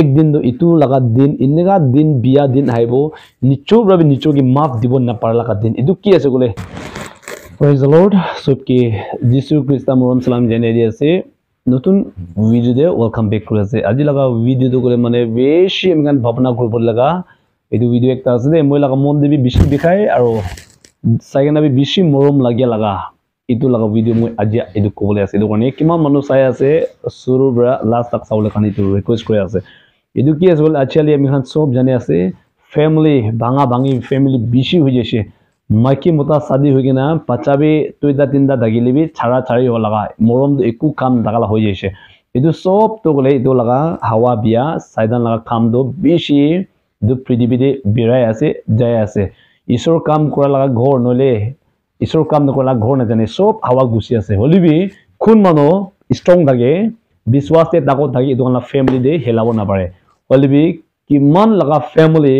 एक दिन तो इतु लगा दिन इनका दिन बिया दिन आइबो निचो रबि निचो की माफ दिबो न पारला का दिन इदु की আছে গলে Praise the Lord सबके যিশু খ্রিস্ট মরম সালাম জানিয়ে দিয়েছে নতুন ভিডিওতে ওয়েলকাম ব্যাক করেছে আজি লাগা ভিডিওটো করে মানে বেশি এমন ভাবনা করব লাগা এটু ভিডিও একটা আছে দে মই লাগা মন দেবি বেশি দেখাই আর সাইকেনাবি বেশি মরম লাগিয়া লাগা itu laga video moi aja edu kobole ase edu kane kiman manu sai ase suru bra last tak saule khani tu request kore ase edu ki ase bol actually ami khan sob jane ase family banga bangi family bishi hoy jese maiki mota sadi hoy gina pachabi toida tinda dagilibi chara chari ho laga morom eku kam dagala hoy jese edu sob to gole edu laga hawa biya saidan laga kam do bishi du pridibide birai ase jay ase isor kam kora laga ghor nole इसोर काम नकला घर न जाने सब हावा गुसी আছে হলিবি খুন মানো স্ট্রং থাকে বিশ্বাসে তাকো থাকি দোলা ফ্যামিলি দে হেলাবো না পারে হলিবি কিমান লাগা ফ্যামিলি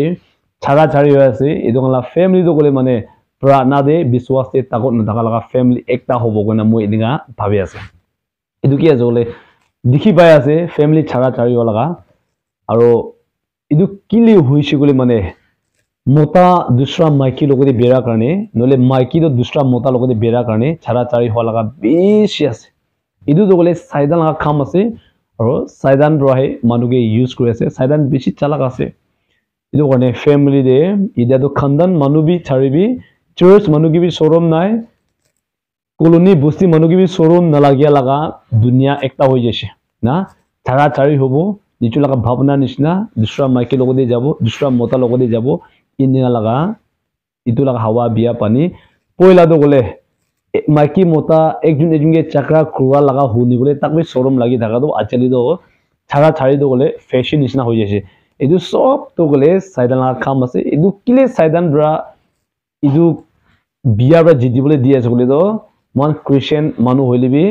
ছাড়া ছাড়ি হই আছে এদোলা ফ্যামিলি তো গলে মানে প্রাণা দে বিশ্বাসে তাকো না থাকা লাগা ফ্যামিলি একটা হবো গনা মই এদিগা ভাবি আছে এদু কি আছে বলে দেখি পাই আছে ফ্যামিলি ছাড়া ছাড়ি হওয়া লাগা আর এদু কিলি হইছে গলে মানে मोता दूसरा माइकी लोगों बेरा करने नोले माइकी तो दूसरा मोता लोगों बेरा करने छारा चारी हो लगा बेशी আছে इदु तो बोले साइदान लगा काम আছে और साइदान रहे मानुगे यूज करे আছে साइदान बेशी चालाक আছে इदु करने फैमिली दे इदा तो खानदान मानु भी छारी भी चर्च मानु की भी शोरूम नाय कॉलोनी बस्ती मानु की भी शोरूम न लागिया लगा दुनिया एकता हो जैसे ना छारा चारी होबो निचु लगा भावना निसना दूसरा माइकी लोगों दे जाबो दूसरा मोता लोगों दे जाबो इन्दिना लगा इतु लगा हवा बिया पानी पहिला तो गले माइकी मोता एकजुन एजुनगे चक्रा खुरा लगा हुनि गले तक भी शोरूम लागि थाका तो आचली तो छाड़ा छाड़ी तो गले फैशन निसना हो जैसे इदु सब तो गले साइदान लगा काम আছে इदु किले साइदान ब्रा इदु बिया ब्रा जिदि बोले दिया আছে गले तो मान क्रिश्चियन मानु होइलिबि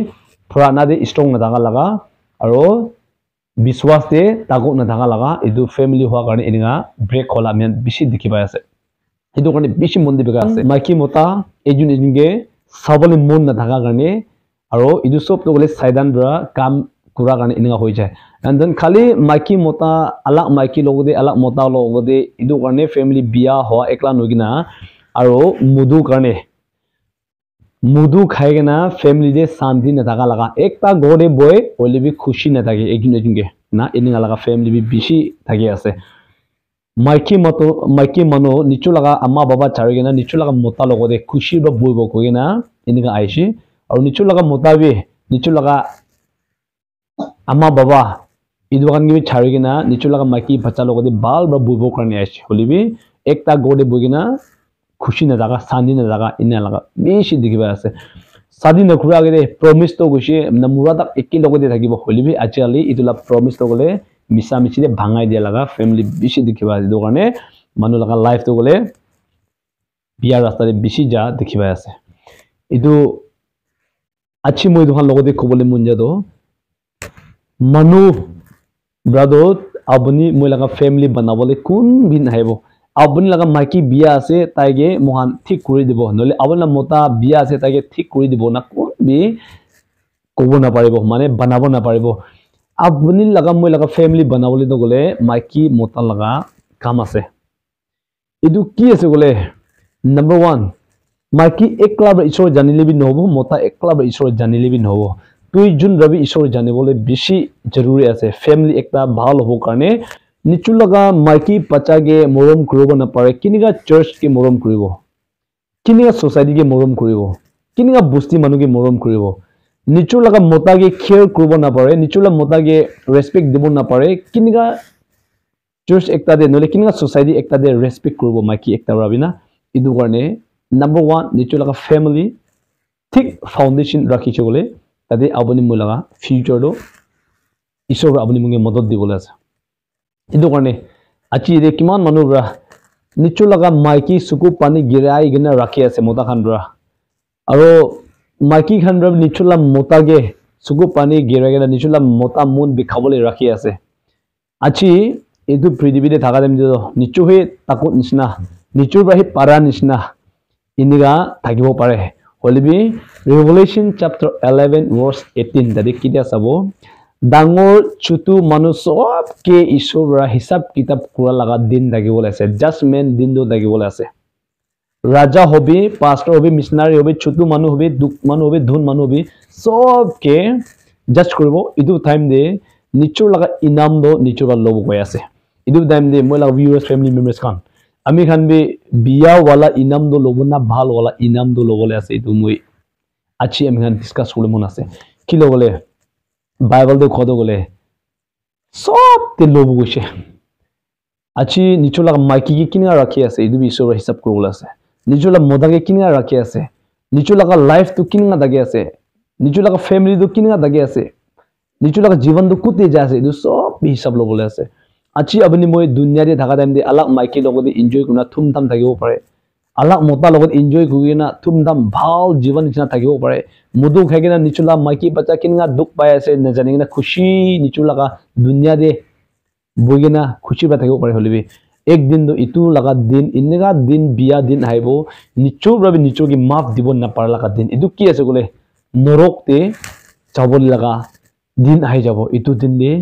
पुराना दे स्ट्रंग ना थाका लगा आरो विश्वास दे तागो न थाका लगा इदु फैमिली हुआ कारण इनिगा ब्रेक होला मेन बिशी दिखि पाय আছে इदु কাৰণে बिशी मन दिबेगा আছে माइकी मोता एजुन एजुनगे साबले मन न थाका কাৰণে আৰু इदु सब तो गले साइदान ब्रा काम कुरा কাৰণে इनिगा হৈ যায় एंड देन खाली माइकी मोता अलग माइकी लोगदे अलग मोता लोगदे इदु কাৰণে फैमिली बिया होआ एकला नगिना আৰু मुदु কাৰণে मुदु खाएगे ना फैमिली दे शांति न थाका लगा एकता गोडे बय ओले भी खुशी न थाके एकजुन एजुनगे ना इनिगा लगा फैमिली भी बिशी थाके আছে माइकी मनो निचु लगा अम्मा बाबा चारगे ना निचु लगा मोता लगदे खुशी ब बयबो कोगे ना इनिगा आइसी और निचु लगा मोता भी निचु लगा अम्मा बाबा इदुगान भी चारगे ना निचु लगा माइकी बच्चा लगदे बाल ब बयबो करने आइसी होली भी एकता गोडे बगे ना खुशी न जागा शांति न जागा इन्ना लगा बेशी दिखिबा আছে शादी नखुरा आगे प्रॉमिस तो गसे नमुरा तक एके लगदे থাকিব হলিবি আচলি ইতুলা प्रॉमिस तो गले मिसा मिछि दे भांगाय दिया लगा फैमिली बेशी दिखिबा আছে दो কাৰণে मानु लगा लाइफ तो गले बिया रास्ता दे बेशी जा दिखिबा আছে इदु अच्छी মই दुखान लगदे कबले मन जादो मानु ब्रादर आबनी মই लगा फैमिली बनाबले कोन बिन हाइबो आबनी लगा माइकी बिया আছে তাইগে মোহান ঠিক কৰি দিব নলে আবনা মোতা বিয়া আছে তাইগে ঠিক কৰি দিব না কোন বি কব না পারিব মানে বানাব না পারিব আবনি লাগা মই লাগা ফ্যামিলি বানাবলে তো গলে মাইকি মোতা লাগা কাম আছে ইদু কি আছে গলে নাম্বার 1 মাইকি একলা ঈশ্বর জানিলে বি নহব মোতা একলা ঈশ্বর জানিলে বি নহব তুই জুন রবি ঈশ্বর জানিবলে বেশি জরুরি আছে ফ্যামিলি একটা ভালো হব কারণে निचु लगा माइकी पचागे मोरम करिबो न पारे किनिगा चर्च के मोरम करिबो किनिगा सोसाइटी के मोरम करिबो किनिगा बस्ती मानुगे मोरम करिबो निचु लगा मोतागे केयर करिबो न पारे निचु लगा मोतागे रेस्पेक्ट दिबो न पारे किनिगा चर्च एकता दे नले किनिगा सोसाइटी एकता दे रेस्पेक्ट करिबो माइकी एकता राबिना इदु करने नंबर 1 निचु लगा फैमिली ठीक फाउंडेशन राखि चगले तादे आबनि मु लगा फ्यूचर दो ईश्वर आबनि मुगे मदद दिबोले আছে इदु करने अच्छी दे किमान मनुब्रा निचु लगा माइकी सुकु पानी गिराई गिना राखी আছে मोता खानब्रा आरो माइकी खानब्रा निचुला मोतागे सुकु पानी गिराई गिना निचुला मोता मुन बिखाबले राखी আছে अच्छी इदु पृथ्वी दे थाका देम निचु हे ताको निसना निचु बाहि पारा निसना इनिगा থাকিব पारे हलिबि रेवलेशन चैप्टर 11 वर्स 18 दादे किया साबो ডাঙৰ ছোটো মানুহ সবকে ঈশ্বৰৰ হিচাপ কিতাপ কৰা লগা দিন থাকিবলৈ আছে জাজমেণ্ট দিনটো থাকিবলৈ আছে ৰাজা হবি পাষ্টৰ হবি মিছনাৰী হবি ছোটো মানুহ হবি দুখ মানুহ হবি ধন মানুহ হবি সবকে জাজ কৰিব ইটো টাইম দে নিশ্চয় লগা ইনাম দো নিশ্চয় ল'ব গৈ আছে ইটো টাইম দে মই লগা ভিউয়াৰ্স ফ্যামিলি মেম্বাৰ্স খান আমি খান বি বিয়া वाला ইনাম দো ল'ব না ভাল वाला ইনাম দো ল'বলৈ আছে ইটো মই আজি আমি খান ডিসকাস কৰিব মন আছে কি ল'বলৈ বাইবেল দো খদ গলে সব তে ল'ব গৈছে আজি নিশ্চয় লগা মাইকি কি কিনা ৰাখি আছে ইটো ঈশ্বৰৰ হিচাপ কৰিবলৈ আছে নিশ্চয় লগা মদাকে কিনা ৰাখি আছে নিশ্চয় লগা লাইফ তো কিনা দাগে আছে নিশ্চয় লগা ফ্যামিলি তো কিনা দাগে আছে নিশ্চয় লগা জীবন তো কুতে যায় আছে ইটো সব হিচাপ ল'বলৈ আছে আজি আপুনি মই দুনিয়াতে থাকা টাইম দে আলাক মাইকি লগতে এনজয় কৰিনা থুমথাম থাকিব পাৰে আলাক মতা লগত এনজয় কৰিনা থুমথাম ভাল জীবন নিচিনা থাকিব পাৰে মধু খাইকিনা নিশ্চয় লগা মাইকি বাচ্চা কিনা দুখ পাই আছে নেজানিকিনা খুশি নিশ্চয় লগা দুনিয়াতে বইকিনা খুশি পাই থাকিব পাৰে হলিবি একদিন তো ইটো লগা দিন এনেকা দিন বিয়া দিন আহিব নিশ্চয়ভাৱে নিশ্চয়কে মাফ দিব নাপাৰ লগা দিন ইটো কি আছে গলে নৰকতে যাব লগা দিন আহি যাব ইটো দিন দে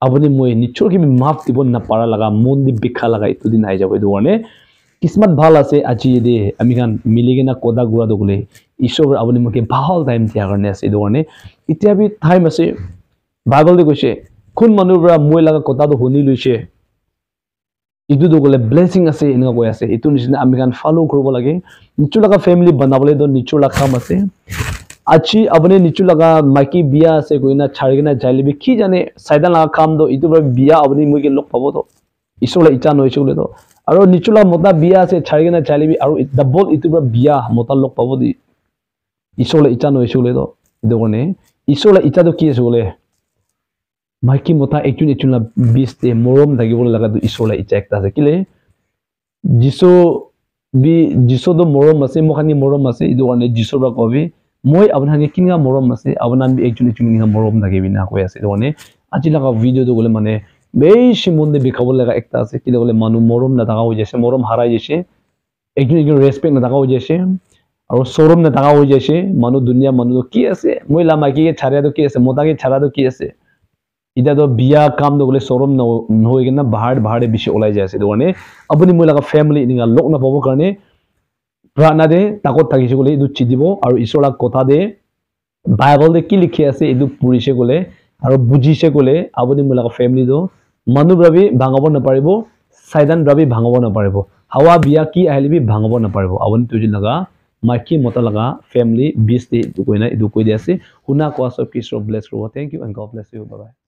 আপুনি মই নিশ্চয়কে মাফ দিব নাপাৰ লগা মন দি বিখা লগা ইটো দিন আহি যাব ইটো কাৰণে কিসমত ভাল আছে আজি দে আমি খান মিলিকিনা কদা গুৰা দগলে ঈশ্বৰ আপুনি মোক ভাল টাইম দিয়া কাৰণে আছে ইটো কাৰণে এতিয়া বি টাইম আছে বাইবেল দে কৈছে কোন মানুহৰ পৰা মই লগা কথাটো শুনি লৈছে ইটো দগলে ব্লেসিং আছে এনেকা কৈ আছে ইটো নিচিনা আমি খান ফলো কৰিব লাগে নিশ্চয় লগা ফ্যামিলি বনাবলৈ তো নিশ্চয় লগা কাম আছে আজি আপুনি নিশ্চয় লগা মাইকি বিয়া আছে কইনা ছাড়িকিনা যাইলিবি কি জানে সাইদান লগা কাম তো ইটো বিয়া আপুনি মই লগ পাব তো ঈশ্বৰৰ ইচ্ছা নহৈছে বোলে তো আৰু নিশ্চয় লগা মতা বিয়া আছে ছাড়িকিনা যাইলিবি আৰু ডাবল ইটো বিয়া মতা লগ পাব দি ঈশ্বৰৰ ইচ্ছা নহৈছে বোলে তো ইটো কাৰণে ঈশ্বৰৰ ইচ্ছাটো কি আছে বোলে মাইকি মতা একজন বিশতে মৰম থাকিবলৈ লগা ঈশ্বৰৰ ইচ্ছা একটা আছে কিলে যিশু তো মৰম আছে মোখানি মৰম আছে ইটো কাৰণে যিশুৰ পৰা কবি মই আপোনাৰ কিনা মৰম আছে আপোনাৰ একজন কিনা মৰম থাকিবি না কৈ আছে মানে আজি লগা ভিডিঅ'টো গলে মানে বেছি মন দি বিখাব লগা একটা আছে কি গলে মানুহ মৰম নাথাকা হৈ যাইছে মৰম হাৰাই যাইছে একজন ৰেসপেক্ট নাথাকা হৈ যাইছে আৰু শৰম নাথাকা হৈ যাইছে মানুহ দুনিয়া মানুহ কি আছে মই মাইকিকে ছাড়াটো কি আছে মতাকে ছাড়াটো কি আছে ইটা তো বিয়া কাম তো গলে শরম নহয় কিনা বাহারে বেশি ওলাই যায় আছে মানে আপুনি মই লগা ফ্যামিলি এনেকা লগ নাপাব কাৰণে প্ৰাণা দে তাকত থাকিছে গলে ইটো চিদিব আৰু ঈশ্বৰৰ কথা দে বাইবেল দে কি লিখি আছে ইটো পঢ়িছে গলে আৰু বুজিছে গলে আপুনি মই লগা ফ্যামিলি তো মানুহ ভাবি ভাঙাব নাপাৰিব সাইদান ভাবি ভাঙাব নাপাৰিব হাৱা বিয়া কি আহিলিবি ভাঙাব নাপাৰিব আপুনি তুজি লগা মাইকি মতা লগা ফ্যামিলি 20 দে ইটো কৈ না ইটো কৈ দি আছে শুনা কোৱা সব কিছু ব্লেছ কৰিব thank you and God bless you bye by